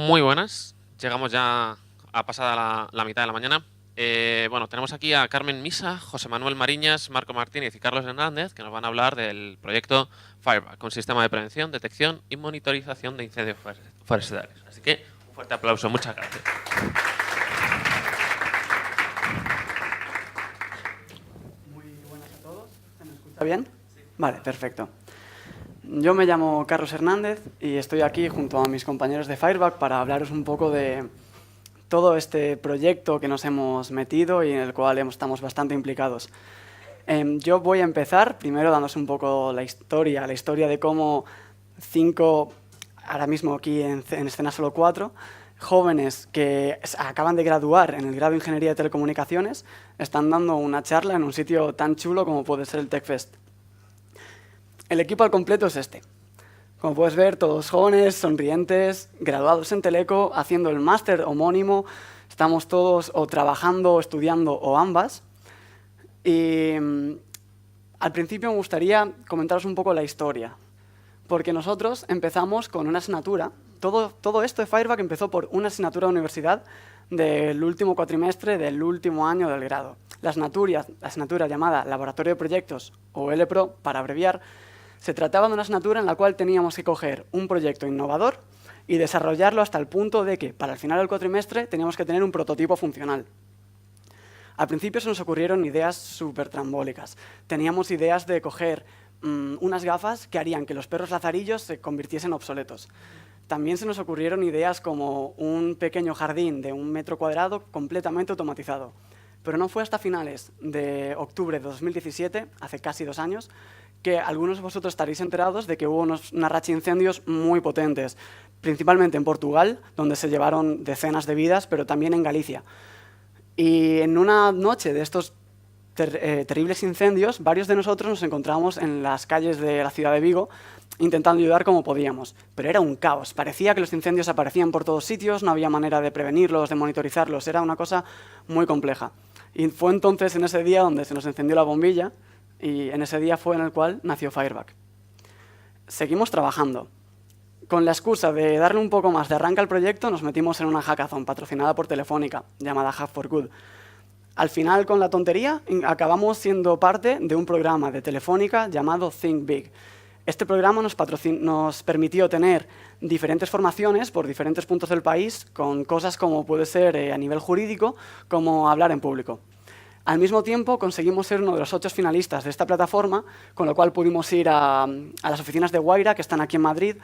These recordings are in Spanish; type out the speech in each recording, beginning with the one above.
Muy buenas, llegamos ya a pasada la mitad de la mañana. Bueno, tenemos aquí a Carmen Misa, José Manuel Mariñas, Marco Martínez y Carlos Hernández, que nos van a hablar del proyecto Fireback, un sistema de prevención, detección y monitorización de incendios forestales. Así que un fuerte aplauso, muchas gracias. Muy buenas a todos, ¿se me escucha bien? Sí. Vale, perfecto. Yo me llamo Carlos Hernández y estoy aquí junto a mis compañeros de Fireback para hablaros un poco de todo este proyecto que nos hemos metido y en el cual estamos bastante implicados. Yo voy a empezar primero dándos un poco la historia de cómo ahora mismo aquí en escena solo 4, jóvenes que acaban de graduar en el grado de Ingeniería de Telecomunicaciones están dando una charla en un sitio tan chulo como puede ser el TechFest. El equipo al completo es este. Como puedes ver, todos jóvenes, sonrientes, graduados en Teleco, haciendo el máster homónimo. Estamos todos o trabajando, o estudiando, o ambas. Y al principio me gustaría comentaros un poco la historia. Porque nosotros empezamos con una asignatura. Todo esto de Fireback empezó por una asignatura de universidad del último cuatrimestre del último año del grado. La asignatura llamada Laboratorio de Proyectos, o LPRO, para abreviar, se trataba de una asignatura en la cual teníamos que coger un proyecto innovador y desarrollarlo hasta el punto de que, para el final del cuatrimestre, teníamos que tener un prototipo funcional. Al principio se nos ocurrieron ideas súper trambólicas. Teníamos ideas de coger unas gafas que harían que los perros lazarillos se convirtiesen obsoletos. También se nos ocurrieron ideas como un pequeño jardín de 1 metro cuadrado completamente automatizado. Pero no fue hasta finales de octubre de 2017, hace casi 2 años, que algunos de vosotros estaréis enterados de que hubo una racha de incendios muy potentes, principalmente en Portugal, donde se llevaron decenas de vidas, pero también en Galicia. Y en una noche de estos terribles incendios, varios de nosotros nos encontramos en las calles de la ciudad de Vigo intentando ayudar como podíamos. Pero era un caos. Parecía que los incendios aparecían por todos sitios, no había manera de prevenirlos, de monitorizarlos. Era una cosa muy compleja. Y fue entonces en ese día donde se nos encendió la bombilla y en ese día fue en el cual nació Fireback. Seguimos trabajando. Con la excusa de darle un poco más de arranque al proyecto, nos metimos en una hackathon patrocinada por Telefónica, llamada Hack for Good. Al final, con la tontería, acabamos siendo parte de un programa de Telefónica llamado Think Big. Este programa nos permitió tener diferentes formaciones por diferentes puntos del país, con cosas como puede ser a nivel jurídico, como hablar en público. Al mismo tiempo, conseguimos ser uno de los 8 finalistas de esta plataforma, con lo cual pudimos ir a las oficinas de Guaira, que están aquí en Madrid,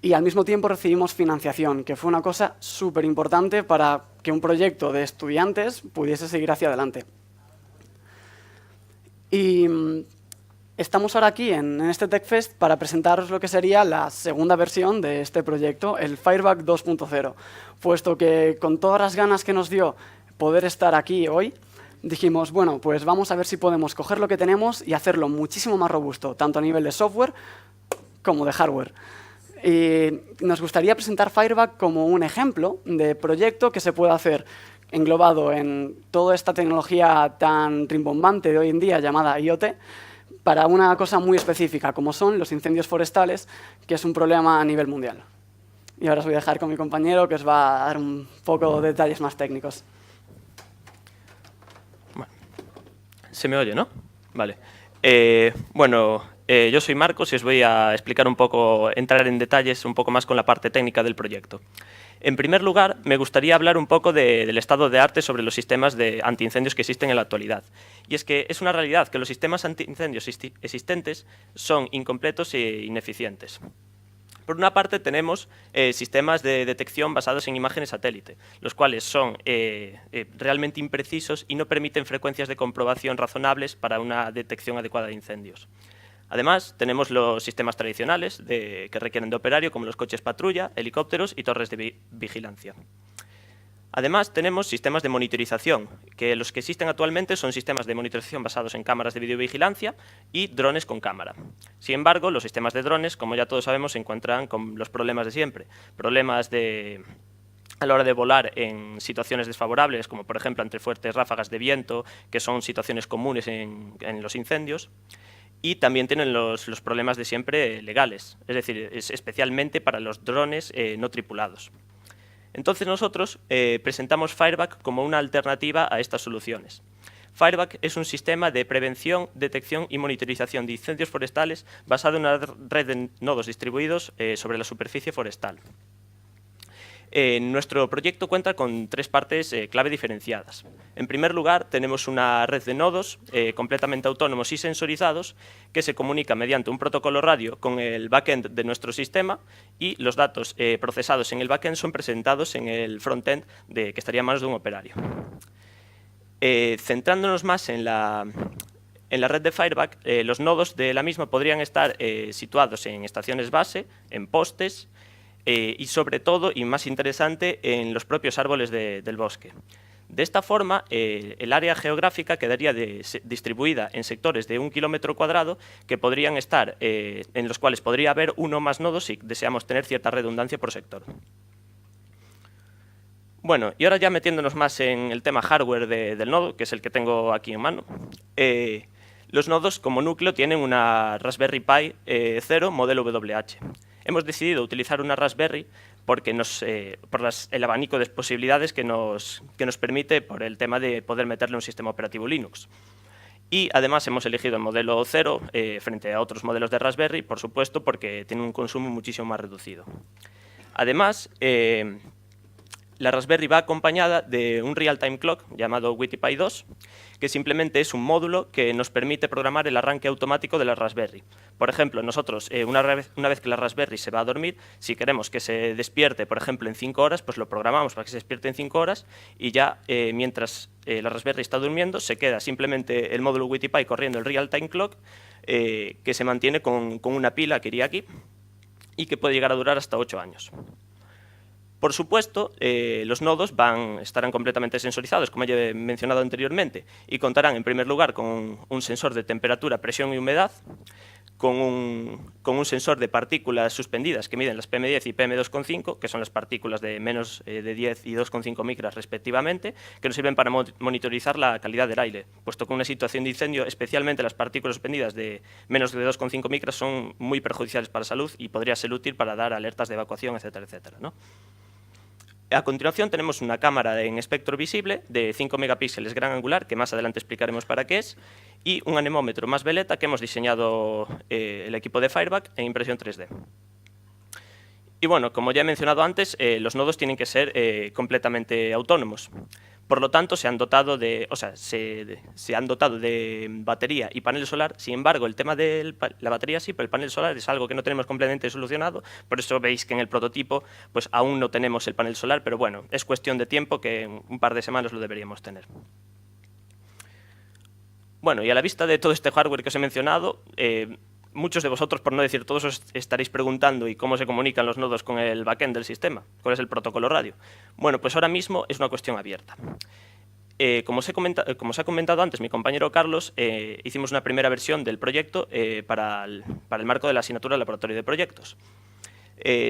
y al mismo tiempo recibimos financiación, que fue una cosa súper importante para que un proyecto de estudiantes pudiese seguir hacia adelante. Y estamos ahora aquí en este TechFest para presentaros lo que sería la segunda versión de este proyecto, el Fireback 2.0, puesto que con todas las ganas que nos dio poder estar aquí hoy, dijimos, bueno, pues vamos a ver si podemos coger lo que tenemos y hacerlo muchísimo más robusto, tanto a nivel de software como de hardware. Y nos gustaría presentar Fireback como un ejemplo de proyecto que se puede hacer englobado en toda esta tecnología tan rimbombante de hoy en día llamada IoT para una cosa muy específica, como son los incendios forestales, que es un problema a nivel mundial. Y ahora os voy a dejar con mi compañero, que os va a dar un poco de detalles más técnicos. Bueno, se me oye, ¿no? Vale. Yo soy Marcos y os voy a explicar un poco, entrar en detalles un poco más con la parte técnica del proyecto. En primer lugar, me gustaría hablar un poco del estado de arte sobre los sistemas de antiincendios que existen en la actualidad. Y es que es una realidad que los sistemas antiincendios existentes son incompletos e ineficientes. Por una parte, tenemos sistemas de detección basados en imágenes satélite, los cuales son realmente imprecisos y no permiten frecuencias de comprobación razonables para una detección adecuada de incendios. Además, tenemos los sistemas tradicionales que requieren de operario, como los coches patrulla, helicópteros y torres de vigilancia. Además, tenemos sistemas de monitorización, que los que existen actualmente son sistemas de monitorización basados en cámaras de videovigilancia y drones con cámara. Sin embargo, los sistemas de drones, como ya todos sabemos, se encuentran con los problemas de siempre. Problemas a la hora de volar en situaciones desfavorables, como por ejemplo entre fuertes ráfagas de viento, que son situaciones comunes en los incendios. Y también tienen los problemas de siempre legales, es decir, especialmente para los drones no tripulados. Entonces nosotros presentamos Fireback como una alternativa a estas soluciones. Fireback es un sistema de prevención, detección y monitorización de incendios forestales basado en una red de nodos distribuidos sobre la superficie forestal. Nuestro proyecto cuenta con 3 partes clave diferenciadas. En primer lugar, tenemos una red de nodos completamente autónomos y sensorizados que se comunica mediante un protocolo radio con el backend de nuestro sistema y los datos procesados en el backend son presentados en el frontend que estaría en manos de un operario. Centrándonos más en la red de Fireback, los nodos de la misma podrían estar situados en estaciones base, en postes y sobre todo, y más interesante, en los propios árboles del bosque. De esta forma, el área geográfica quedaría distribuida en sectores de 1 kilómetro cuadrado que podrían estar, en los cuales podría haber uno o más nodos si deseamos tener cierta redundancia por sector. Bueno, y ahora ya metiéndonos más en el tema hardware del nodo, que es el que tengo aquí en mano. Los nodos como núcleo tienen una Raspberry Pi 0 modelo WH. Hemos decidido utilizar una Raspberry porque por el abanico de posibilidades que nos permite por el tema de poder meterle un sistema operativo Linux. Y además hemos elegido el modelo 0 frente a otros modelos de Raspberry, por supuesto, porque tiene un consumo muchísimo más reducido. Además, la Raspberry va acompañada de un real-time clock llamado WiTiPi 2, que simplemente es un módulo que nos permite programar el arranque automático de la Raspberry. Por ejemplo, nosotros, una vez que la Raspberry se va a dormir, si queremos que se despierte, por ejemplo, en 5 horas, pues lo programamos para que se despierte en 5 horas y ya mientras la Raspberry está durmiendo, se queda simplemente el módulo WiTiPi corriendo el real-time clock, que se mantiene con una pila que iría aquí y que puede llegar a durar hasta 8 años. Por supuesto, los nodos estarán completamente sensorizados, como ya he mencionado anteriormente, y contarán en primer lugar con un sensor de temperatura, presión y humedad, con un sensor de partículas suspendidas que miden las PM10 y PM2,5, que son las partículas de menos de 10 y 2,5 micras respectivamente, que nos sirven para monitorizar la calidad del aire, puesto que en una situación de incendio, especialmente las partículas suspendidas de menos de 2,5 micras son muy perjudiciales para la salud y podría ser útil para dar alertas de evacuación, etcétera, etcétera, ¿no? A continuación tenemos una cámara en espectro visible de 5 megapíxeles gran angular, que más adelante explicaremos para qué es, y un anemómetro más veleta que hemos diseñado el equipo de Fireback en impresión 3D. Y bueno, como ya he mencionado antes, los nodos tienen que ser completamente autónomos. Por lo tanto, se han dotado de batería y panel solar. Sin embargo, el tema de la batería sí, pero el panel solar es algo que no tenemos completamente solucionado. Por eso veis que en el prototipo pues, aún no tenemos el panel solar, pero bueno, es cuestión de tiempo que en un par de semanas lo deberíamos tener. Bueno, y a la vista de todo este hardware que os he mencionado, muchos de vosotros, por no decir todos, os estaréis preguntando ¿y cómo se comunican los nodos con el backend del sistema? ¿Cuál es el protocolo radio? Bueno, pues ahora mismo es una cuestión abierta. Como os ha comentado antes mi compañero Carlos, hicimos una primera versión del proyecto para el marco de la asignatura de laboratorio de proyectos.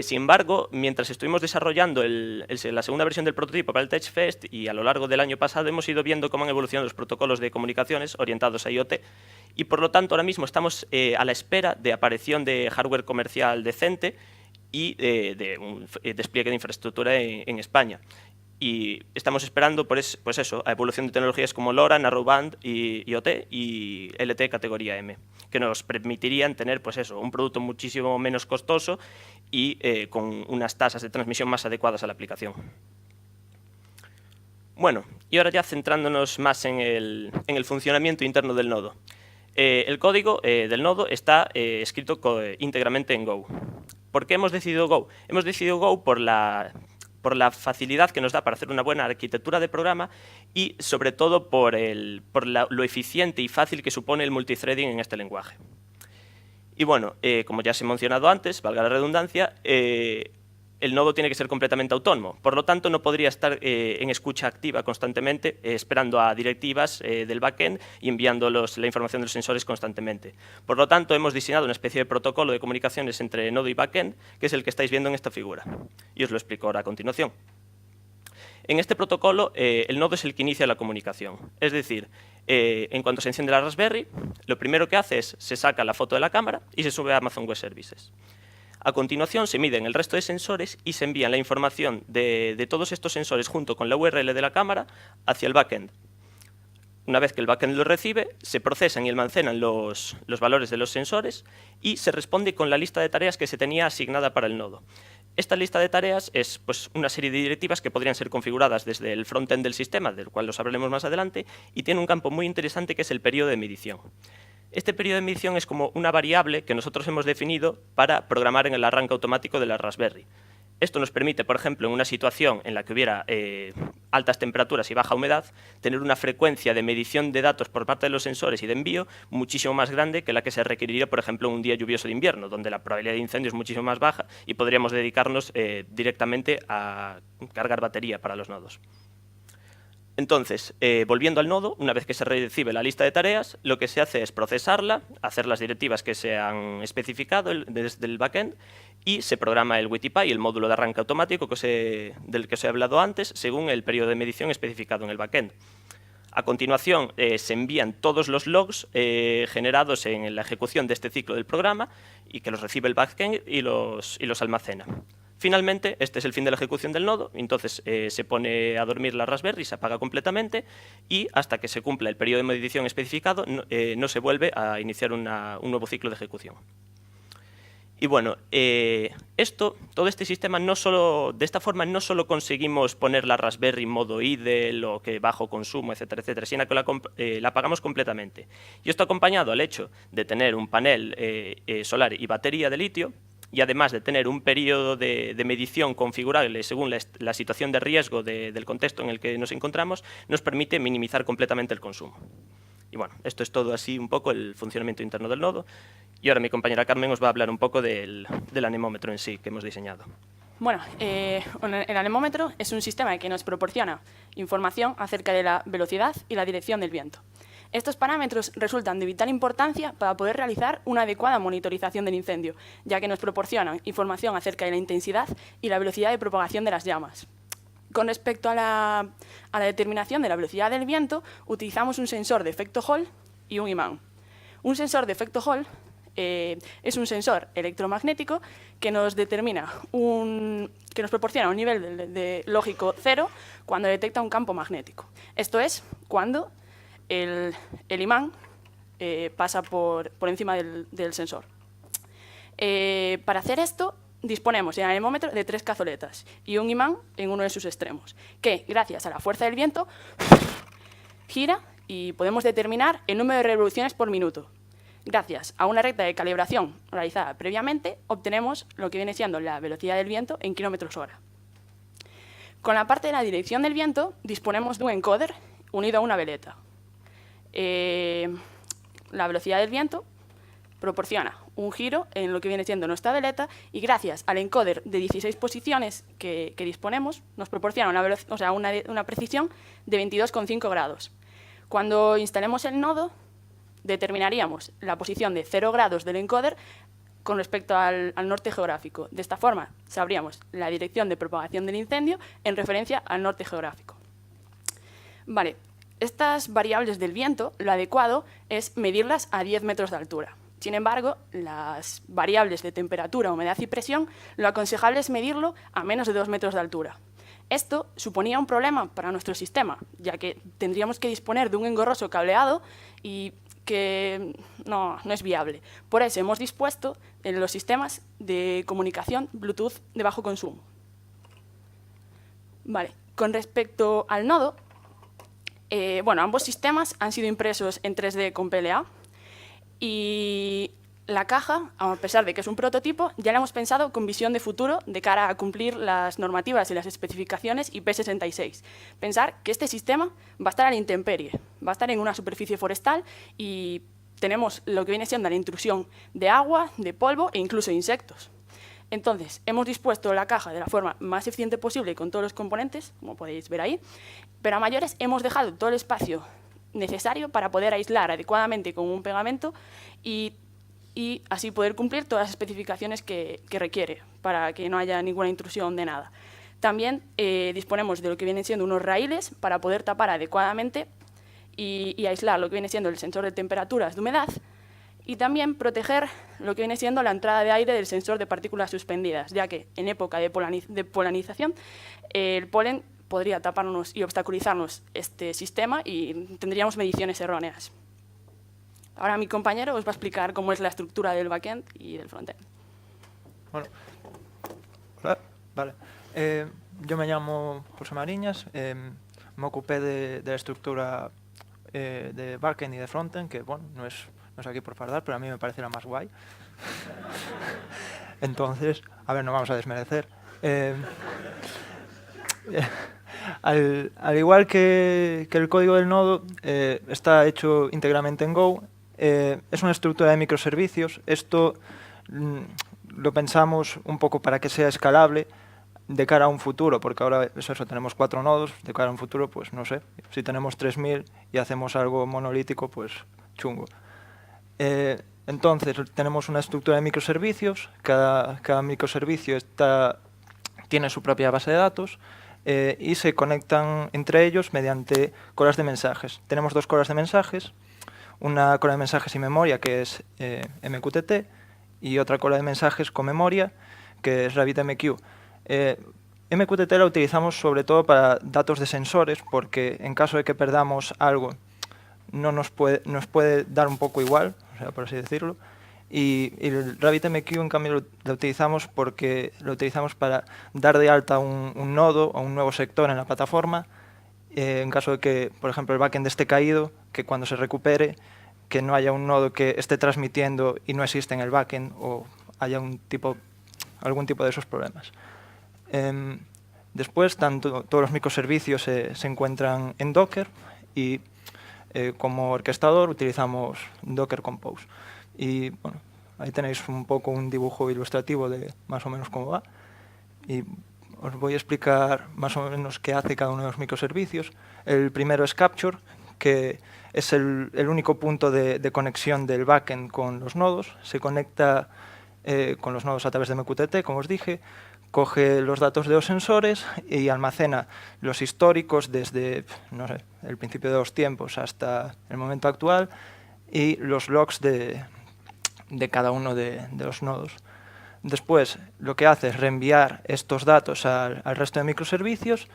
Sin embargo, mientras estuvimos desarrollando la segunda versión del prototipo para el TechFest y a lo largo del año pasado hemos ido viendo cómo han evolucionado los protocolos de comunicaciones orientados a IoT y por lo tanto ahora mismo estamos a la espera de aparición de hardware comercial decente y de un despliegue de infraestructura en España. Y estamos esperando pues eso, a evolución de tecnologías como LoRa, Narrowband, IoT y LTE categoría M, que nos permitirían tener pues eso, un producto muchísimo menos costoso y con unas tasas de transmisión más adecuadas a la aplicación. Bueno, y ahora ya centrándonos más en el funcionamiento interno del nodo. El código del nodo está escrito íntegramente en Go. ¿Por qué hemos decidido Go? Hemos decidido Go por la facilidad que nos da para hacer una buena arquitectura de programa y, sobre todo, por lo eficiente y fácil que supone el multithreading en este lenguaje. Y bueno, como ya os he mencionado antes, valga la redundancia, el nodo tiene que ser completamente autónomo. Por lo tanto, no podría estar en escucha activa constantemente, esperando a directivas del backend y enviando la información de los sensores constantemente. Por lo tanto, hemos diseñado una especie de protocolo de comunicaciones entre nodo y backend, que es el que estáis viendo en esta figura. Y os lo explico ahora a continuación. En este protocolo, el nodo es el que inicia la comunicación. Es decir, en cuanto se enciende la Raspberry, lo primero que hace es se saca la foto de la cámara y se sube a Amazon Web Services. A continuación se miden el resto de sensores y se envían la información de todos estos sensores junto con la URL de la cámara hacia el backend. Una vez que el backend lo recibe, se procesan y almacenan los valores de los sensores y se responde con la lista de tareas que se tenía asignada para el nodo. Esta lista de tareas es pues, una serie de directivas que podrían ser configuradas desde el frontend del sistema, del cual los hablaremos más adelante, y tiene un campo muy interesante que es el periodo de medición. Este periodo de medición es como una variable que nosotros hemos definido para programar en el arranque automático de la Raspberry. Esto nos permite, por ejemplo, en una situación en la que hubiera altas temperaturas y baja humedad, tener una frecuencia de medición de datos por parte de los sensores y de envío muchísimo más grande que la que se requeriría, por ejemplo, en un día lluvioso de invierno, donde la probabilidad de incendio es muchísimo más baja y podríamos dedicarnos directamente a cargar batería para los nodos. Entonces, volviendo al nodo, una vez que se recibe la lista de tareas, lo que se hace es procesarla, hacer las directivas que se han especificado desde el backend y se programa el WTPy, el módulo de arranque automático del que os he hablado antes, según el periodo de medición especificado en el backend. A continuación, se envían todos los logs generados en la ejecución de este ciclo del programa y que los recibe el backend y los almacena. Finalmente, este es el fin de la ejecución del nodo, entonces se pone a dormir la Raspberry, se apaga completamente y hasta que se cumpla el periodo de medición especificado no se vuelve a iniciar un nuevo ciclo de ejecución. Y bueno, todo este sistema, de esta forma no solo conseguimos poner la Raspberry en modo idle o que bajo consumo, etcétera, etcétera, sino que la apagamos completamente. Y esto acompañado al hecho de tener un panel solar y batería de litio, y además de tener un periodo de medición configurable según la situación de riesgo del contexto en el que nos encontramos, nos permite minimizar completamente el consumo. Y bueno, esto es todo así un poco el funcionamiento interno del nodo. Y ahora mi compañera Carmen os va a hablar un poco del anemómetro en sí que hemos diseñado. Bueno, el anemómetro es un sistema que nos proporciona información acerca de la velocidad y la dirección del viento. Estos parámetros resultan de vital importancia para poder realizar una adecuada monitorización del incendio, ya que nos proporcionan información acerca de la intensidad y la velocidad de propagación de las llamas. Con respecto a la determinación de la velocidad del viento, utilizamos un sensor de efecto Hall y un imán. Un sensor de efecto Hall es un sensor electromagnético que nos proporciona un nivel de lógico 0 cuando detecta un campo magnético. Esto es cuando el imán pasa por encima del sensor. Para hacer esto, disponemos en el anemómetro de 3 cazoletas y un imán en uno de sus extremos, que, gracias a la fuerza del viento, gira y podemos determinar el número de revoluciones por minuto. Gracias a una recta de calibración realizada previamente, obtenemos lo que viene siendo la velocidad del viento en kilómetros/hora. Con la parte de la dirección del viento, disponemos de un encoder unido a una veleta. La velocidad del viento proporciona un giro en lo que viene siendo nuestra veleta y gracias al encoder de 16 posiciones que disponemos, nos proporciona una precisión de 22,5 grados. Cuando instalemos el nodo, determinaríamos la posición de 0 grados del encoder con respecto al norte geográfico. De esta forma, sabríamos la dirección de propagación del incendio en referencia al norte geográfico. Vale. Estas variables del viento, lo adecuado es medirlas a 10 metros de altura. Sin embargo, las variables de temperatura, humedad y presión, lo aconsejable es medirlo a menos de 2 metros de altura. Esto suponía un problema para nuestro sistema, ya que tendríamos que disponer de un engorroso cableado y que no es viable. Por eso hemos dispuesto en los sistemas de comunicación Bluetooth de bajo consumo. Vale. Con respecto al nodo, ambos sistemas han sido impresos en 3D con PLA y la caja, a pesar de que es un prototipo, ya la hemos pensado con visión de futuro de cara a cumplir las normativas y las especificaciones IP66. Pensar que este sistema va a estar a la intemperie, va a estar en una superficie forestal y tenemos lo que viene siendo la intrusión de agua, de polvo e incluso insectos. Entonces, hemos dispuesto la caja de la forma más eficiente posible con todos los componentes, como podéis ver ahí, pero a mayores hemos dejado todo el espacio necesario para poder aislar adecuadamente con un pegamento y así poder cumplir todas las especificaciones que requiere para que no haya ninguna intrusión de nada. También disponemos de lo que vienen siendo unos raíles para poder tapar adecuadamente y aislar lo que viene siendo el sensor de temperaturas de humedad Y también proteger lo que viene siendo la entrada de aire del sensor de partículas suspendidas, ya que en época de polinización el polen podría taparnos y obstaculizarnos este sistema y tendríamos mediciones erróneas. Ahora mi compañero os va a explicar cómo es la estructura del backend y del frontend. Bueno, hola, vale. Yo me llamo José Mariñas, me ocupé de la estructura de backend y de frontend, que bueno, no es aquí por fardar, pero a mí me parece la más guay. Entonces, a ver, no vamos a desmerecer. Al igual que el código del nodo, está hecho íntegramente en Go. Es una estructura de microservicios. Esto lo pensamos un poco para que sea escalable de cara a un futuro, porque ahora eso, tenemos 4 nodos, de cara a un futuro, pues no sé, si tenemos 3000 y hacemos algo monolítico, pues chungo. Entonces, tenemos una estructura de microservicios, cada microservicio tiene su propia base de datos y se conectan entre ellos mediante colas de mensajes. Tenemos 2 colas de mensajes, una cola de mensajes sin memoria, que es MQTT, y otra cola de mensajes con memoria, que es RabbitMQ. MQTT la utilizamos sobre todo para datos de sensores, porque en caso de que perdamos algo, nos puede dar un poco igual, o sea, por así decirlo. Y el RabbitMQ, en cambio, lo utilizamos para dar de alta un nodo o un nuevo sector en la plataforma, en caso de que, por ejemplo, el backend esté caído, que cuando se recupere, que no haya un nodo que esté transmitiendo y no existe en el backend, o haya algún tipo de esos problemas. Después, todos los microservicios se encuentran en Docker, y como orquestador utilizamos Docker Compose. Y bueno, ahí tenéis un poco un dibujo ilustrativo de más o menos cómo va. Y os voy a explicar más o menos qué hace cada uno de los microservicios. El primero es Capture, que es el único punto de conexión del backend con los nodos. Se conecta con los nodos a través de MQTT, como os dije, coge los datos de los sensores y almacena los históricos desde, no sé, el principio de los tiempos hasta el momento actual, y los logs de cada uno de los nodos. Después, lo que hace es reenviar estos datos al resto de microservicios,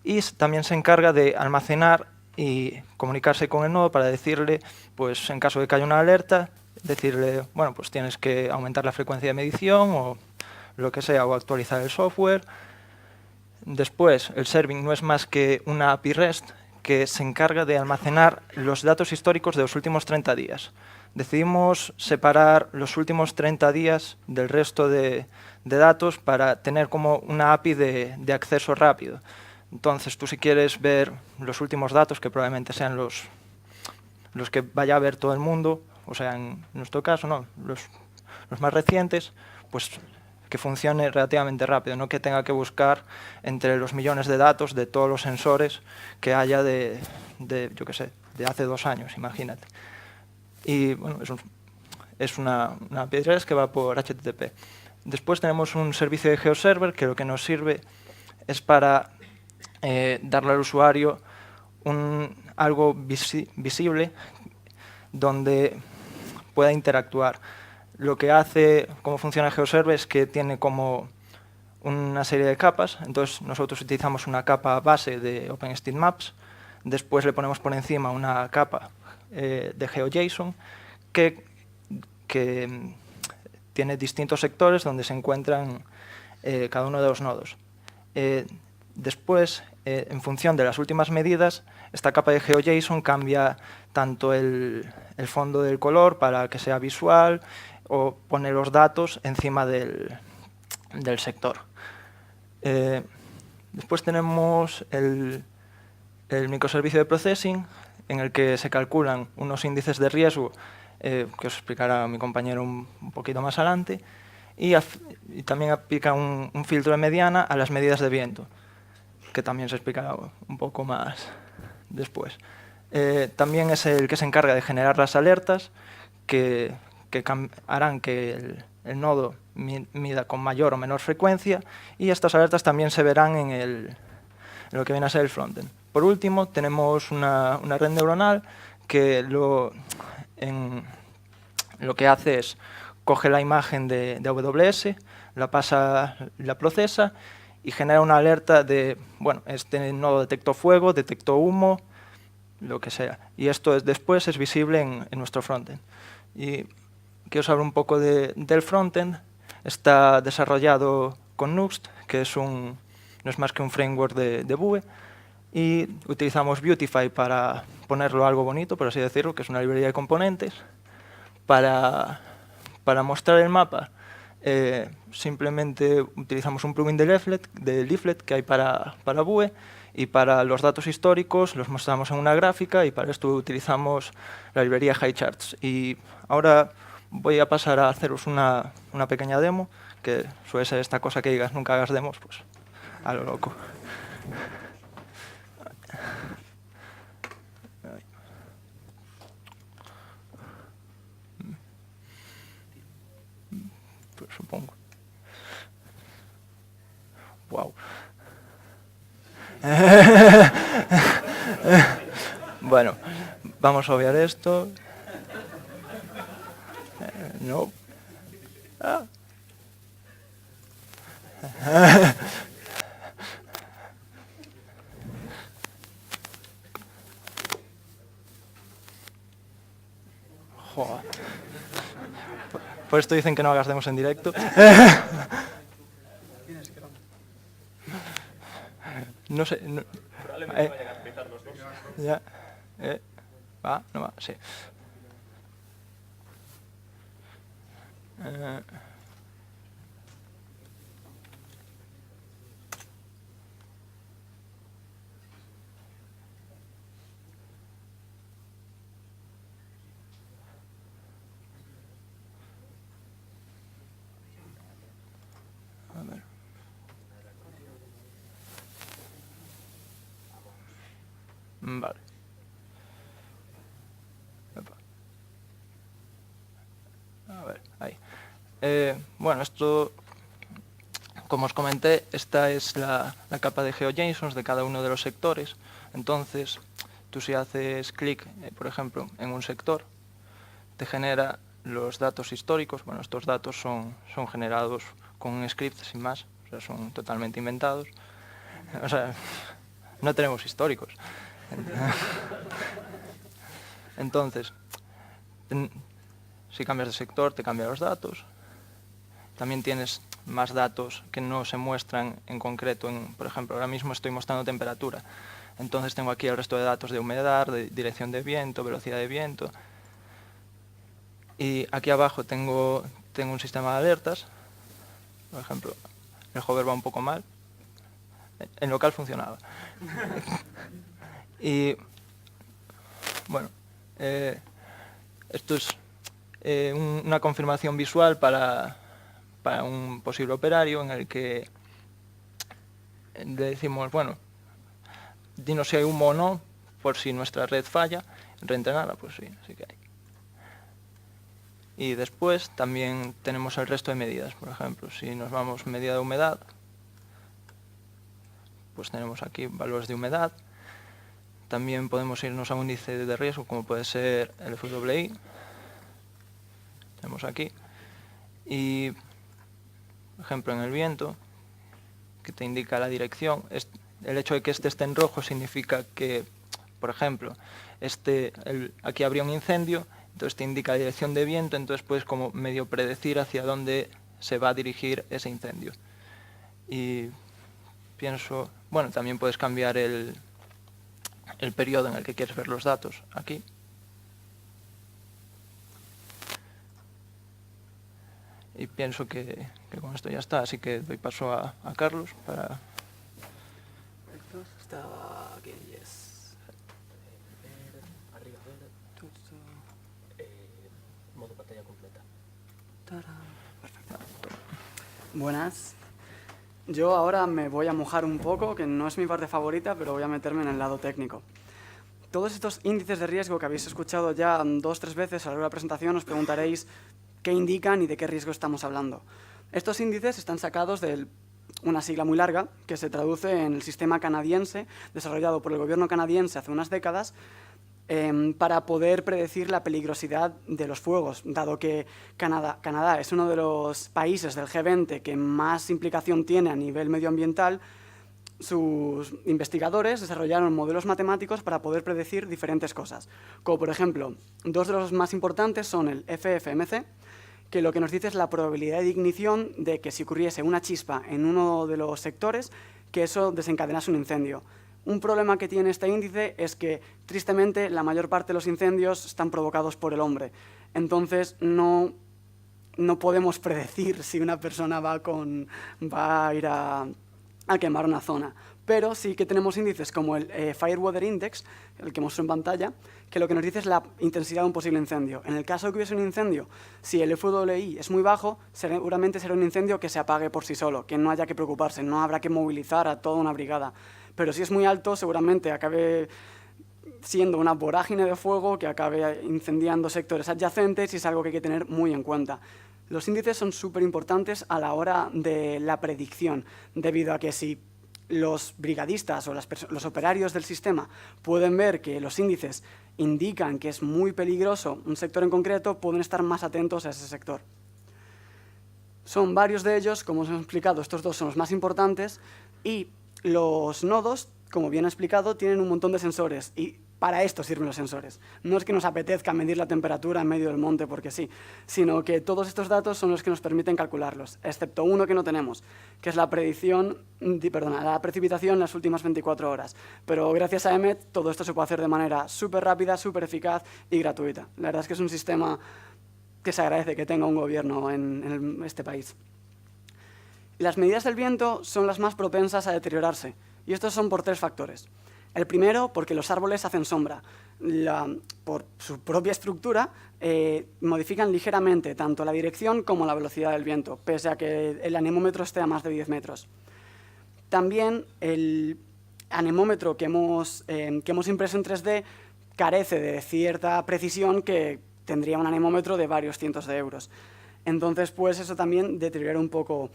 y también se encarga de almacenar y comunicarse con el nodo para decirle, pues en caso de que haya una alerta, decirle, bueno, pues tienes que aumentar la frecuencia de medición o lo que sea, o actualizar el software. Después, el serving no es más que una API REST que se encarga de almacenar los datos históricos de los últimos 30 días. Decidimos separar los últimos 30 días del resto de datos para tener como una API de acceso rápido. Entonces, tú si quieres ver los últimos datos, que probablemente sean los que vaya a ver todo el mundo, o sea, en nuestro caso, no, los más recientes, pues que funcione relativamente rápido, no que tenga que buscar entre los millones de datos de todos los sensores que haya yo qué sé, de hace 2 años, imagínate. Y bueno, es una API REST que va por HTTP. Después tenemos un servicio de GeoServer que lo que nos sirve es para darle al usuario algo visible donde pueda interactuar. Lo que hace, cómo funciona GeoServer, es que tiene como una serie de capas. Entonces nosotros utilizamos una capa base de OpenStreetMaps, después le ponemos por encima una capa de GeoJSON que tiene distintos sectores donde se encuentran cada uno de los nodos. Después, en función de las últimas medidas, esta capa de GeoJSON cambia tanto el fondo del color para que sea visual, o pone los datos encima del sector. Después tenemos el microservicio de processing, en el que se calculan unos índices de riesgo, que os explicará mi compañero un poquito más adelante, y también aplica un filtro de mediana a las medidas de viento, que también se explicará un poco más después. También es el que se encarga de generar las alertas, que harán que el nodo mida con mayor o menor frecuencia, y estas alertas también se verán en lo que viene a ser el frontend. Por último, tenemos una red neuronal que lo que hace es coge la imagen de AWS, la pasa, la procesa y genera una alerta de, bueno, este nodo detectó fuego, detectó humo, lo que sea. Y esto después es visible en nuestro frontend. Y quiero saber un poco del frontend. Está desarrollado con Nuxt, que no es más que un framework de Vue. Y utilizamos Beautify para ponerlo algo bonito, por así decirlo, que es una librería de componentes. Para mostrar el mapa, simplemente utilizamos un plugin de Leaflet que hay para Vue, y para los datos históricos los mostramos en una gráfica, y para esto utilizamos la librería HighCharts. Y ahora voy a pasar a haceros una pequeña demo, que suele ser esta cosa que digas, nunca hagas demos, pues a lo loco. Pues supongo. Wow. Bueno, vamos a obviar esto. No. Ah. Joder. Por esto dicen que no hagas demos en directo. No sé. No. Probablemente vayan a utilizar los dos. Ya. ¿Va? ¿No va? Sí. A ver. Vale. A ver, ahí. Bueno, esto, como os comenté, esta es la capa de GeoJSON de cada uno de los sectores. Entonces, tú si haces clic, por ejemplo, en un sector, te genera los datos históricos. Bueno, estos datos son generados con un script sin más, o sea, son totalmente inventados. O sea, no tenemos históricos. Entonces, si cambias de sector, te cambia los datos. También tienes más datos que no se muestran en concreto. Por ejemplo, ahora mismo estoy mostrando temperatura. Entonces tengo aquí el resto de datos de humedad, de dirección de viento, velocidad de viento. Y aquí abajo tengo un sistema de alertas. Por ejemplo, el hover va un poco mal. En local funcionaba. Y bueno, esto es una confirmación visual para un posible operario en el que le decimos, bueno, dinos si hay humo o no, por si nuestra red falla. Reentrenarla, pues sí, sí que hay. Y después también tenemos el resto de medidas. Por ejemplo, si nos vamos medida de humedad, pues tenemos aquí valores de humedad. También podemos irnos a un índice de riesgo, como puede ser el FWI. Tenemos aquí. Y, por ejemplo, en el viento, que te indica la dirección, el hecho de que este esté en rojo significa que, por ejemplo, aquí habría un incendio, entonces te indica la dirección de viento, entonces puedes como medio predecir hacia dónde se va a dirigir ese incendio. Y pienso, bueno, también puedes cambiar el periodo en el que quieres ver los datos aquí. Y pienso que con esto ya está, así que doy paso a Carlos para... Estaba aquí, yes. Arriba, modo pantalla completa. Perfecto. Buenas. Yo ahora me voy a mojar un poco, que no es mi parte favorita, pero voy a meterme en el lado técnico. Todos estos índices de riesgo que habéis escuchado ya 2 o 3 veces a lo largo de la presentación, os preguntaréis qué indican y de qué riesgo estamos hablando. Estos índices están sacados de una sigla muy larga que se traduce en el sistema canadiense, desarrollado por el gobierno canadiense hace unas décadas, para poder predecir la peligrosidad de los fuegos, dado que Canadá es uno de los países del G20 que más implicación tiene a nivel medioambiental. Sus investigadores desarrollaron modelos matemáticos para poder predecir diferentes cosas, como por ejemplo, dos de los más importantes son el FFMC, que lo que nos dice es la probabilidad de ignición de que si ocurriese una chispa en uno de los sectores, que eso desencadenase un incendio. Un problema que tiene este índice es que, tristemente, la mayor parte de los incendios están provocados por el hombre. Entonces, no podemos predecir si una persona va a ir a quemar una zona. Pero sí que tenemos índices como el Fire Weather Index, el que muestro en pantalla, que lo que nos dice es la intensidad de un posible incendio. En el caso de que hubiese un incendio, si el FWI es muy bajo, seguramente será un incendio que se apague por sí solo, que no haya que preocuparse, no habrá que movilizar a toda una brigada. Pero si es muy alto, seguramente acabe siendo una vorágine de fuego que acabe incendiando sectores adyacentes y es algo que hay que tener muy en cuenta. Los índices son súper importantes a la hora de la predicción, debido a que si los brigadistas o los operarios del sistema pueden ver que los índices indican que es muy peligroso un sector en concreto, pueden estar más atentos a ese sector. Son varios de ellos, como os he explicado, estos dos son los más importantes, y los nodos, como bien he explicado, tienen un montón de sensores y para esto sirven los sensores. No es que nos apetezca medir la temperatura en medio del monte porque sí, sino que todos estos datos son los que nos permiten calcularlos, excepto uno que no tenemos, que es la la precipitación en las últimas 24 horas. Pero gracias a EMET todo esto se puede hacer de manera súper rápida, súper eficaz y gratuita. La verdad es que es un sistema que se agradece que tenga un gobierno en este país. Las medidas del viento son las más propensas a deteriorarse, y estos son por tres factores. El primero, porque los árboles hacen sombra. Por su propia estructura, modifican ligeramente tanto la dirección como la velocidad del viento, pese a que el anemómetro esté a más de 10 metros. También el anemómetro que hemos impreso en 3D carece de cierta precisión que tendría un anemómetro de varios cientos de euros. Entonces, pues eso también deteriora un poco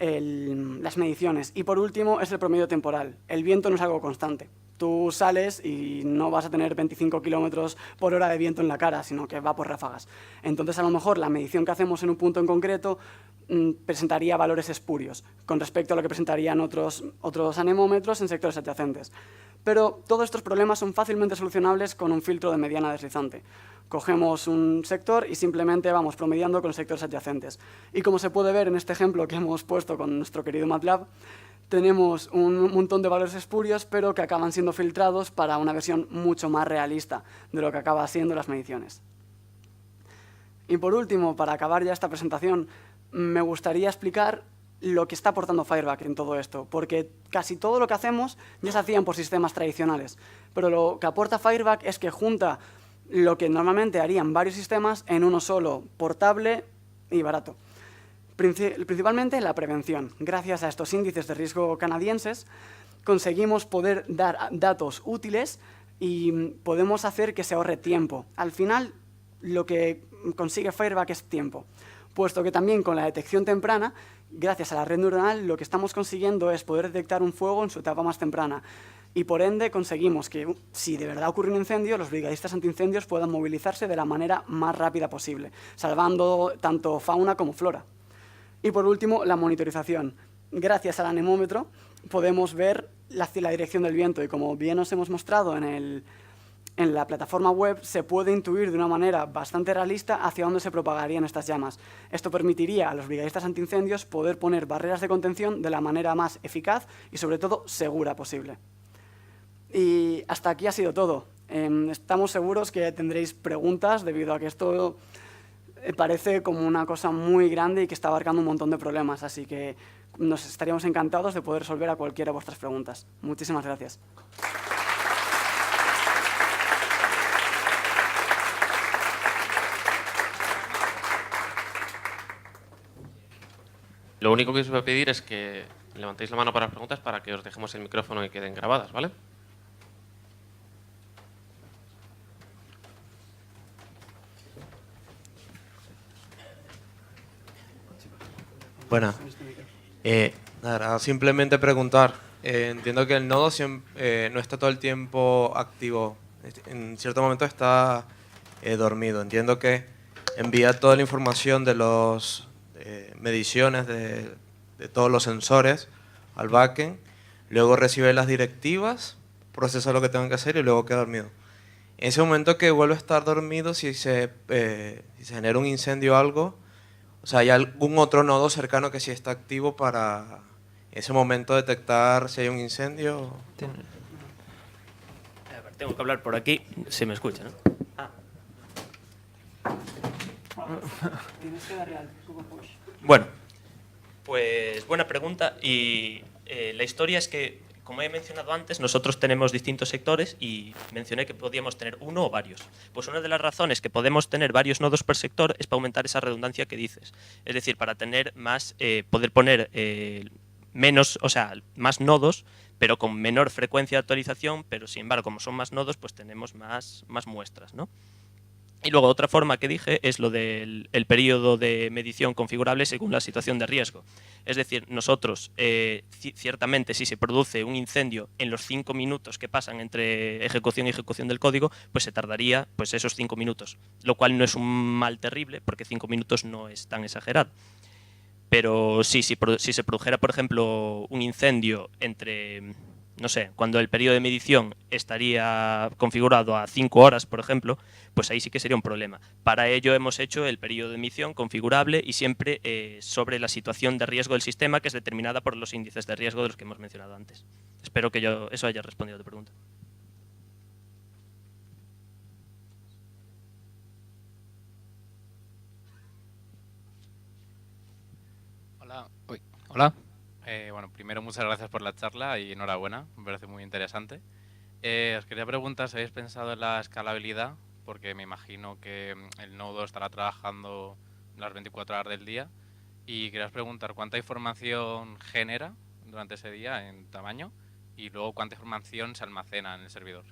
las mediciones. Y por último, es el promedio temporal. El viento no es algo constante. Tú sales y no vas a tener 25 kilómetros por hora de viento en la cara, sino que va por ráfagas. Entonces, a lo mejor, la medición que hacemos en un punto en concreto presentaría valores espurios con respecto a lo que presentarían otros anemómetros en sectores adyacentes. Pero todos estos problemas son fácilmente solucionables con un filtro de mediana deslizante. Cogemos un sector y simplemente vamos promediando con los sectores adyacentes. Y como se puede ver en este ejemplo que hemos puesto con nuestro querido MATLAB, tenemos un montón de valores espurios, pero que acaban siendo filtrados para una versión mucho más realista de lo que acaban siendo las mediciones. Y por último, para acabar ya esta presentación, me gustaría explicar lo que está aportando Fireback en todo esto, porque casi todo lo que hacemos ya se hacían por sistemas tradicionales, pero lo que aporta Fireback es que junta lo que normalmente harían varios sistemas en uno solo, portable y barato. Principalmente la prevención. Gracias a estos índices de riesgo canadienses conseguimos poder dar datos útiles y podemos hacer que se ahorre tiempo. Al final, lo que consigue Fireback es tiempo, puesto que también con la detección temprana, gracias a la red neuronal, lo que estamos consiguiendo es poder detectar un fuego en su etapa más temprana. Y por ende conseguimos que, si de verdad ocurre un incendio, los brigadistas antiincendios puedan movilizarse de la manera más rápida posible, salvando tanto fauna como flora. Y por último, la monitorización. Gracias al anemómetro podemos ver la dirección del viento y, como bien os hemos mostrado en la plataforma web, se puede intuir de una manera bastante realista hacia dónde se propagarían estas llamas. Esto permitiría a los brigadistas antiincendios poder poner barreras de contención de la manera más eficaz y, sobre todo, segura posible. Y hasta aquí ha sido todo. Estamos seguros que tendréis preguntas debido a que esto parece como una cosa muy grande y que está abarcando un montón de problemas, así que nos estaríamos encantados de poder resolver a cualquiera de vuestras preguntas. Muchísimas gracias. Lo único que os voy a pedir es que levantéis la mano para las preguntas para que os dejemos el micrófono y queden grabadas, ¿vale? Buenas. Nada, simplemente preguntar. Entiendo que el nodo no está todo el tiempo activo en cierto momento está dormido. Entiendo que envía toda la información de las mediciones de todos los sensores al backend, luego recibe las directivas, procesa lo que tenga que hacer y luego queda dormido. En ese momento que vuelve a estar dormido, si se genera un incendio o algo, o sea, ¿hay algún otro nodo cercano que sí está activo para en ese momento detectar si hay un incendio? A ver, tengo que hablar por aquí, se me escucha, ¿no? Tienes que darle al super push. Bueno, pues buena pregunta y la historia es que, como he mencionado antes, nosotros tenemos distintos sectores y mencioné que podíamos tener uno o varios. Pues una de las razones que podemos tener varios nodos por sector es para aumentar esa redundancia que dices. Es decir, para tener más, poder poner menos, o sea, más nodos, pero con menor frecuencia de actualización, pero sin embargo, como son más nodos, pues tenemos más muestras, ¿no? Y luego otra forma que dije es lo del periodo de medición configurable según la situación de riesgo. Es decir, nosotros, ciertamente, si se produce un incendio en los 5 minutos que pasan entre ejecución y ejecución del código, pues se tardaría pues, esos 5 minutos, lo cual no es un mal terrible, porque 5 minutos no es tan exagerado. Pero sí, si se produjera, por ejemplo, un incendio entre, no sé, cuando el periodo de medición estaría configurado a 5 horas, por ejemplo, pues ahí sí que sería un problema. Para ello hemos hecho el periodo de medición configurable y siempre sobre la situación de riesgo del sistema, que es determinada por los índices de riesgo de los que hemos mencionado antes. Espero que eso haya respondido a tu pregunta. Hola. Bueno, primero muchas gracias por la charla y enhorabuena, me parece muy interesante. Os quería preguntar si habéis pensado en la escalabilidad, porque me imagino que el nodo estará trabajando las 24 horas del día, y quería preguntar cuánta información genera durante ese día en tamaño y luego cuánta información se almacena en el servidor.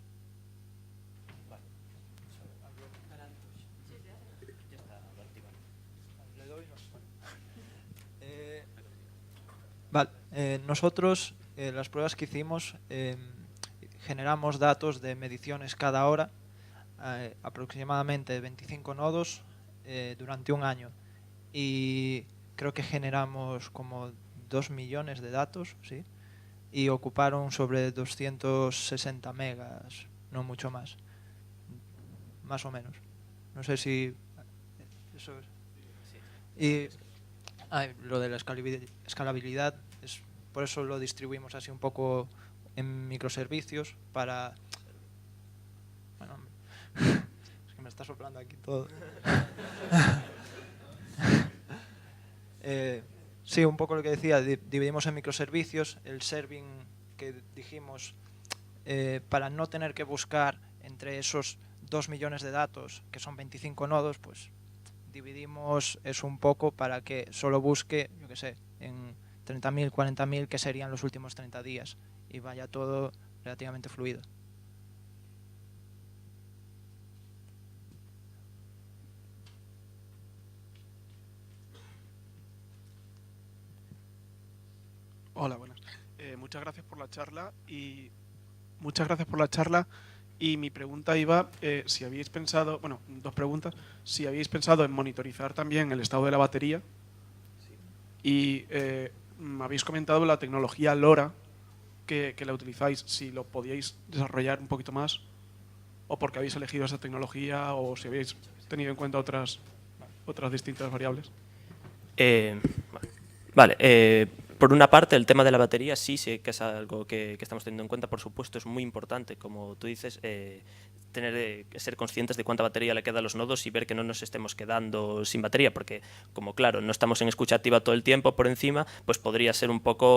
Vale, nosotros las pruebas que hicimos generamos datos de mediciones cada hora, aproximadamente 25 nodos durante un año, y creo que generamos como 2 millones de datos, ¿sí? Y ocuparon sobre 260 megas, no mucho más o menos. No sé si eso es. Y lo de la escalabilidad, por eso lo distribuimos así un poco en microservicios para... Bueno, es que me está soplando aquí todo. Sí, un poco lo que decía, dividimos en microservicios, el serving que dijimos, para no tener que buscar entre esos 2 millones de datos, que son 25 nodos, pues dividimos eso un poco para que solo busque, yo qué sé, en 30.000, 40.000, que serían los últimos 30 días, y vaya todo relativamente fluido. Hola, buenas. Muchas gracias por la charla y mi pregunta iba si habéis pensado, bueno, dos preguntas, si habéis pensado en monitorizar también el estado de la batería. Sí. Y habéis comentado la tecnología LoRa que la utilizáis, si lo podíais desarrollar un poquito más, o porque habéis elegido esa tecnología, o si habéis tenido en cuenta otras distintas variables. Vale, por una parte, el tema de la batería sí sé que es algo que estamos teniendo en cuenta, por supuesto, es muy importante, como tú dices, ser conscientes de cuánta batería le queda a los nodos y ver que no nos estemos quedando sin batería, porque como claro, no estamos en escucha activa todo el tiempo por encima, pues podría ser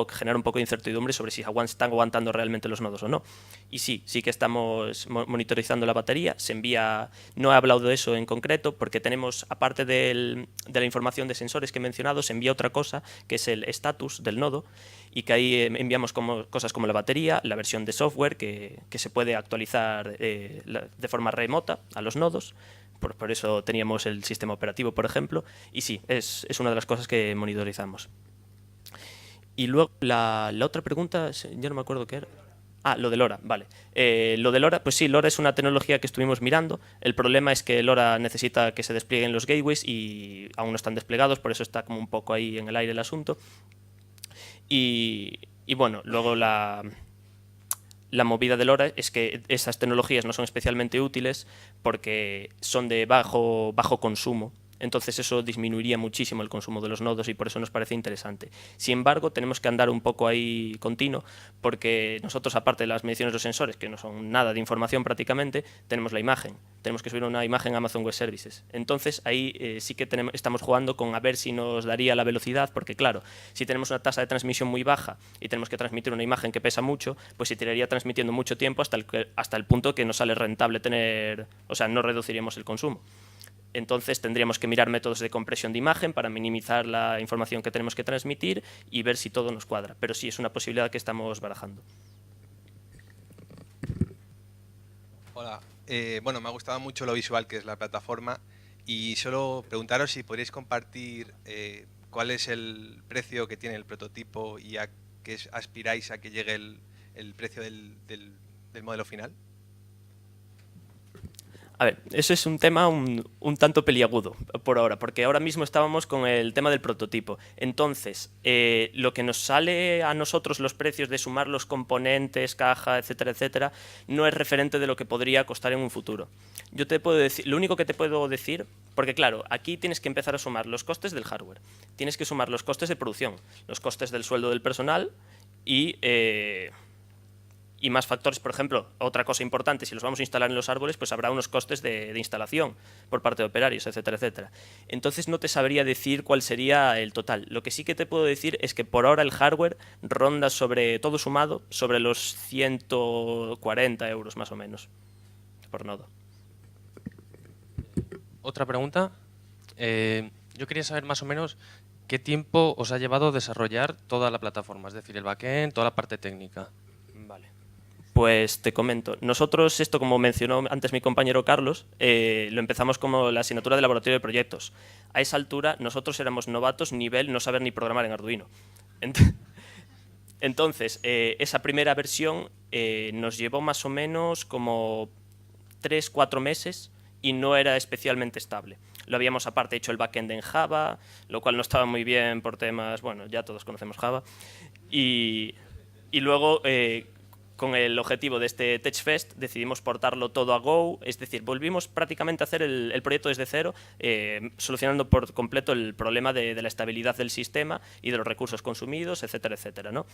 generar un poco de incertidumbre sobre si están aguantando realmente los nodos o no. Y sí que estamos monitorizando la batería, se envía, no he hablado de eso en concreto, porque tenemos, aparte de la información de sensores que he mencionado, se envía otra cosa, que es el status del nodo, y que ahí enviamos cosas como la batería, la versión de software que se puede actualizar de forma remota a los nodos, por eso teníamos el sistema operativo, por ejemplo, y sí, es una de las cosas que monitorizamos. Y luego la otra pregunta, ya no me acuerdo qué era. Ah, lo de LoRa, vale. Lo de LoRa, pues sí, LoRa es una tecnología que estuvimos mirando. El problema es que LoRa necesita que se desplieguen los gateways y aún no están desplegados, por eso está como un poco ahí en el aire el asunto. Y bueno, luego la movida de LoRa es que esas tecnologías no son especialmente útiles porque son de bajo consumo. Entonces eso disminuiría muchísimo el consumo de los nodos y por eso nos parece interesante. Sin embargo, tenemos que andar un poco ahí continuo porque nosotros, aparte de las mediciones de los sensores, que no son nada de información prácticamente, tenemos la imagen. Tenemos que subir una imagen a Amazon Web Services. Entonces ahí sí que estamos jugando con a ver si nos daría la velocidad, porque claro, si tenemos una tasa de transmisión muy baja y tenemos que transmitir una imagen que pesa mucho, pues se tiraría transmitiendo mucho tiempo hasta el punto que nos sale rentable tener, o sea, no reduciríamos el consumo. Entonces tendríamos que mirar métodos de compresión de imagen para minimizar la información que tenemos que transmitir y ver si todo nos cuadra. Pero sí, es una posibilidad que estamos barajando. Hola. Bueno, me ha gustado mucho lo visual que es la plataforma y solo preguntaros si podríais compartir cuál es el precio que tiene el prototipo y a qué aspiráis a que llegue el precio del modelo final. A ver, eso es un tema un tanto peliagudo por ahora, porque ahora mismo estábamos con el tema del prototipo. Entonces, lo que nos sale a nosotros los precios de sumar los componentes, caja, etcétera, etcétera, no es referente de lo que podría costar en un futuro. Yo te puedo decir, lo único que te puedo decir, porque claro, aquí tienes que empezar a sumar los costes del hardware, tienes que sumar los costes de producción, los costes del sueldo del personal y más factores. Por ejemplo, otra cosa importante, si los vamos a instalar en los árboles, pues habrá unos costes de instalación por parte de operarios, etcétera, etcétera. Entonces no te sabría decir cuál sería el total. Lo que sí que te puedo decir es que por ahora el hardware ronda sobre todo sumado sobre los 140 euros más o menos por nodo. Otra pregunta. Yo quería saber más o menos qué tiempo os ha llevado desarrollar toda la plataforma, es decir, el backend, toda la parte técnica. Vale. Pues te comento. Nosotros, esto como mencionó antes mi compañero Carlos, lo empezamos como la asignatura de laboratorio de proyectos. A esa altura nosotros éramos novatos nivel no saber ni programar en Arduino. Entonces, esa primera versión nos llevó más o menos como 3-4 meses y no era especialmente estable. Lo habíamos aparte hecho el backend en Java, lo cual no estaba muy bien por temas, bueno, ya todos conocemos Java. Y luego, con el objetivo de este TechFest, decidimos portarlo todo a Go, es decir, volvimos prácticamente a hacer el proyecto desde cero, solucionando por completo el problema de la estabilidad del sistema y de los recursos consumidos, etcétera, etcétera, ¿no?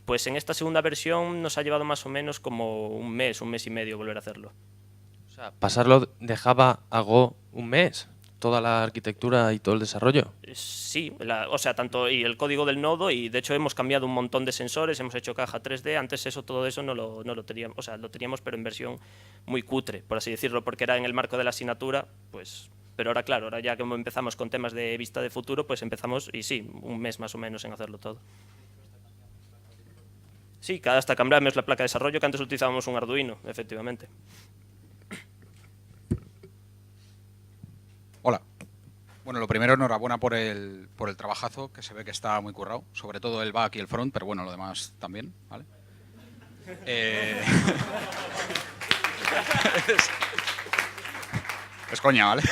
Pues en esta segunda versión nos ha llevado más o menos como un mes y medio volver a hacerlo. O sea, pasarlo de Java a Go un mes, toda la arquitectura y todo el desarrollo. Sí, o sea, tanto y el código del nodo, y de hecho hemos cambiado un montón de sensores, hemos hecho caja 3D, antes todo eso no lo teníamos, o sea, lo teníamos pero en versión muy cutre, por así decirlo, porque era en el marco de la asignatura, pues, pero ahora claro, ahora ya que empezamos con temas de vista de futuro, pues empezamos, y sí, un mes más o menos en hacerlo todo. Sí, hasta cambiamos la placa de desarrollo, que antes utilizábamos un Arduino, efectivamente. Hola. Bueno, lo primero, enhorabuena por el trabajazo, que se ve que está muy currado, sobre todo el back y el front, pero bueno, lo demás también, ¿vale? Es coña, ¿vale?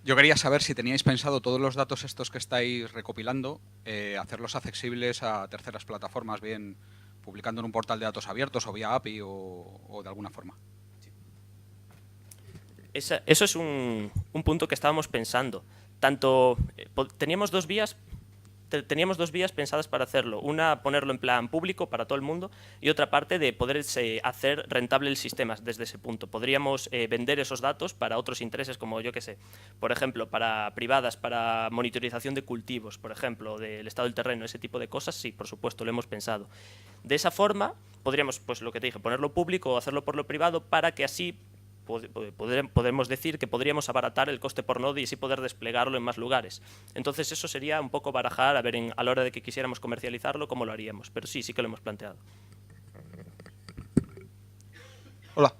Yo quería saber si teníais pensado todos los datos estos que estáis recopilando, hacerlos accesibles a terceras plataformas, bien publicando en un portal de datos abiertos o vía API o de alguna forma. Eso es un punto que estábamos pensando. Teníamos dos vías pensadas para hacerlo. Una, ponerlo en plan público para todo el mundo, y otra parte de poder hacer rentable el sistema desde ese punto. Podríamos vender esos datos para otros intereses, como yo que sé, por ejemplo, para privadas, para monitorización de cultivos, por ejemplo, del estado del terreno, ese tipo de cosas, sí, por supuesto, lo hemos pensado. De esa forma, podríamos, pues lo que te dije, ponerlo público o hacerlo por lo privado para que así podemos decir que podríamos abaratar el coste por nodo y así poder desplegarlo en más lugares. Entonces eso sería un poco barajar, a ver a la hora de que quisiéramos comercializarlo, cómo lo haríamos. Pero sí que lo hemos planteado. Hola.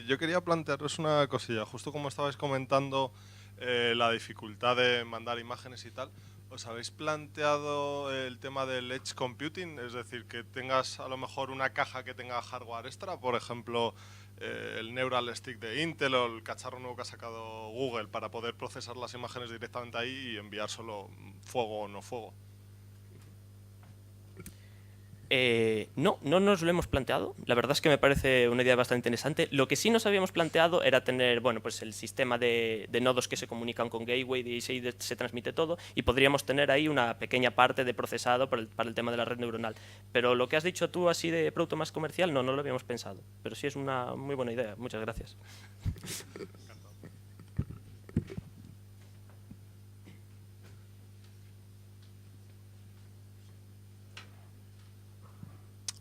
Yo quería plantearos una cosilla. Justo como estabais comentando la dificultad de mandar imágenes y tal, ¿Os habéis planteado el tema del edge computing? Es decir, que tengas a lo mejor una caja que tenga hardware extra, por ejemplo, el Neural Stick de Intel o el cacharro nuevo que ha sacado Google para poder procesar las imágenes directamente ahí y enviar solo fuego o no fuego. No nos lo hemos planteado. La verdad es que me parece una idea bastante interesante. Lo que sí nos habíamos planteado era tener, bueno, pues el sistema de nodos que se comunican con Gateway y se transmite todo, y podríamos tener ahí una pequeña parte de procesado para el tema de la red neuronal. Pero lo que has dicho tú así de producto más comercial, no lo habíamos pensado. Pero sí es una muy buena idea. Muchas gracias.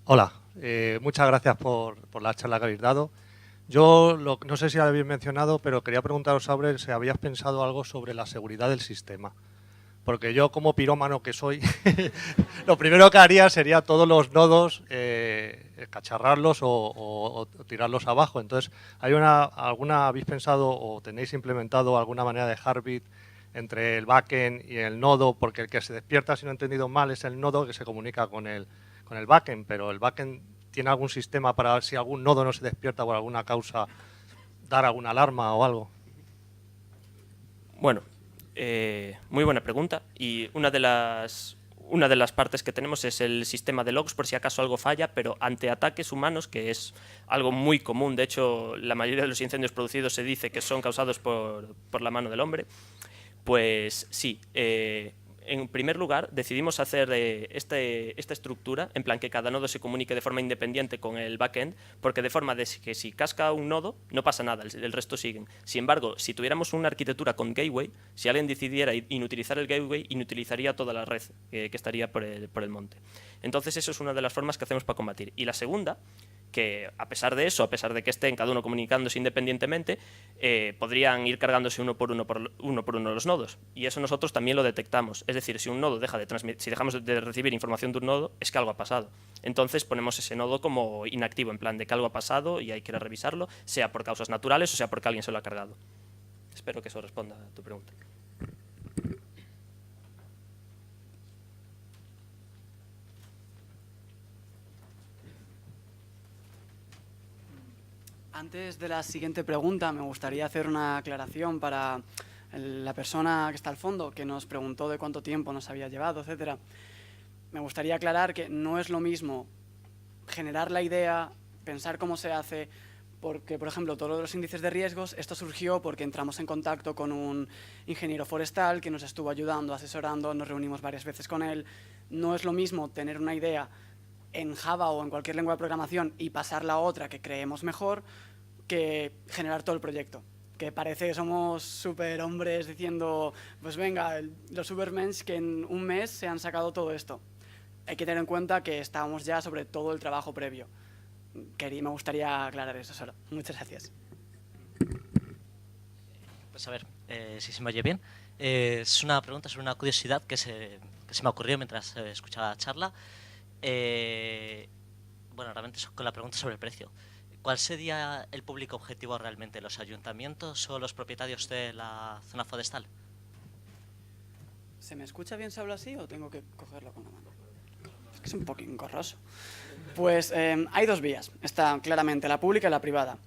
Hola, muchas gracias por la charla que habéis dado. Yo no sé si habéis mencionado, pero quería preguntaros sobre si habíais pensado algo sobre la seguridad del sistema. Porque yo, como pirómano que soy, lo primero que haría sería todos los nodos cacharrarlos o tirarlos abajo. Entonces, ¿habéis pensado o tenéis implementado alguna manera de Heartbeat entre el backend y el nodo? Porque el que se despierta, si no he entendido mal, es el nodo que se comunica con el backend, pero el backend tiene algún sistema para, si algún nodo no se despierta por alguna causa, dar alguna alarma o algo. Bueno, muy buena pregunta, y una de las partes que tenemos es el sistema de logs por si acaso algo falla, pero ante ataques humanos, que es algo muy común. De hecho, la mayoría de los incendios producidos se dice que son causados por la mano del hombre. Pues sí, en primer lugar, decidimos hacer esta estructura, en plan que cada nodo se comunique de forma independiente con el backend, porque de forma de que si casca un nodo, no pasa nada, el resto siguen. Sin embargo, si tuviéramos una arquitectura con gateway, si alguien decidiera inutilizar el gateway, inutilizaría toda la red que estaría por el monte. Entonces, eso es una de las formas que hacemos para combatir. Y la segunda, que a pesar de eso, a pesar de que estén cada uno comunicándose independientemente, podrían ir cargándose uno por uno los nodos. Y eso nosotros también lo detectamos. Es decir, si un nodo si dejamos de recibir información de un nodo, es que algo ha pasado. Entonces ponemos ese nodo como inactivo, en plan de que algo ha pasado y hay que ir a revisarlo, sea por causas naturales o sea porque alguien se lo ha cargado. Espero que eso responda a tu pregunta. Antes de la siguiente pregunta, me gustaría hacer una aclaración para la persona que está al fondo, que nos preguntó de cuánto tiempo nos había llevado, etcétera. Me gustaría aclarar que no es lo mismo generar la idea, pensar cómo se hace, porque, por ejemplo, todos los índices de riesgos, esto surgió porque entramos en contacto con un ingeniero forestal que nos estuvo ayudando, asesorando, nos reunimos varias veces con él. No es lo mismo tener una idea en Java o en cualquier lengua de programación y pasarla a otra que creemos mejor, que generar todo el proyecto. Que parece que somos súper hombres diciendo, pues venga, los Supermens que en un mes se han sacado todo esto. Hay que tener en cuenta que estábamos ya sobre todo el trabajo previo. Me gustaría aclarar eso solo. Muchas gracias. Pues a ver, si se me oye bien. Es una pregunta sobre una curiosidad que se me ocurrió mientras escuchaba la charla. Bueno, realmente con la pregunta sobre el precio. ¿Cuál sería el público objetivo realmente? ¿Los ayuntamientos o los propietarios de la zona forestal? ¿Se me escucha bien si hablo así o tengo que cogerlo con la mano? Es que es un poco engorroso. Pues hay dos vías. Está claramente la pública y la privada.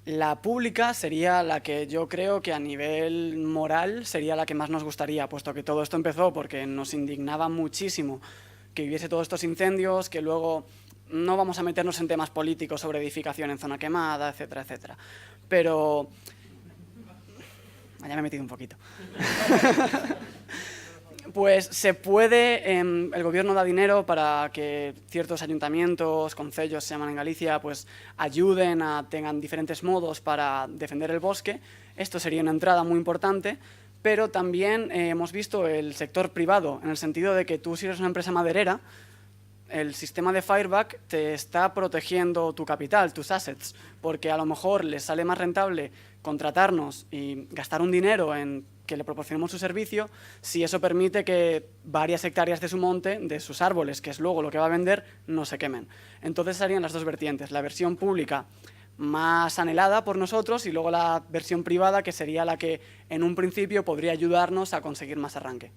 La pública sería la que yo creo que a nivel moral sería la que más nos gustaría, puesto que todo esto empezó porque nos indignaba muchísimo que hubiese todos estos incendios, que luego no vamos a meternos en temas políticos sobre edificación en zona quemada, etcétera, etcétera. Pero ya me he metido un poquito. Pues se puede, el gobierno da dinero para que ciertos ayuntamientos, concellos se llaman en Galicia, pues ayuden, tengan diferentes modos para defender el bosque. Esto sería una entrada muy importante, pero también hemos visto el sector privado, en el sentido de que tú, si eres una empresa maderera, el sistema de Fireback te está protegiendo tu capital, tus assets, porque a lo mejor les sale más rentable contratarnos y gastar un dinero en que le proporcionemos su servicio, si eso permite que varias hectáreas de su monte, de sus árboles, que es luego lo que va a vender, no se quemen. Entonces serían las dos vertientes, la versión pública más anhelada por nosotros y luego la versión privada, que sería la que en un principio podría ayudarnos a conseguir más arranque.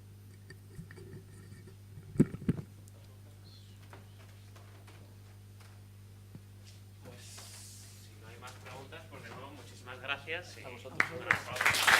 gracias. A vosotros.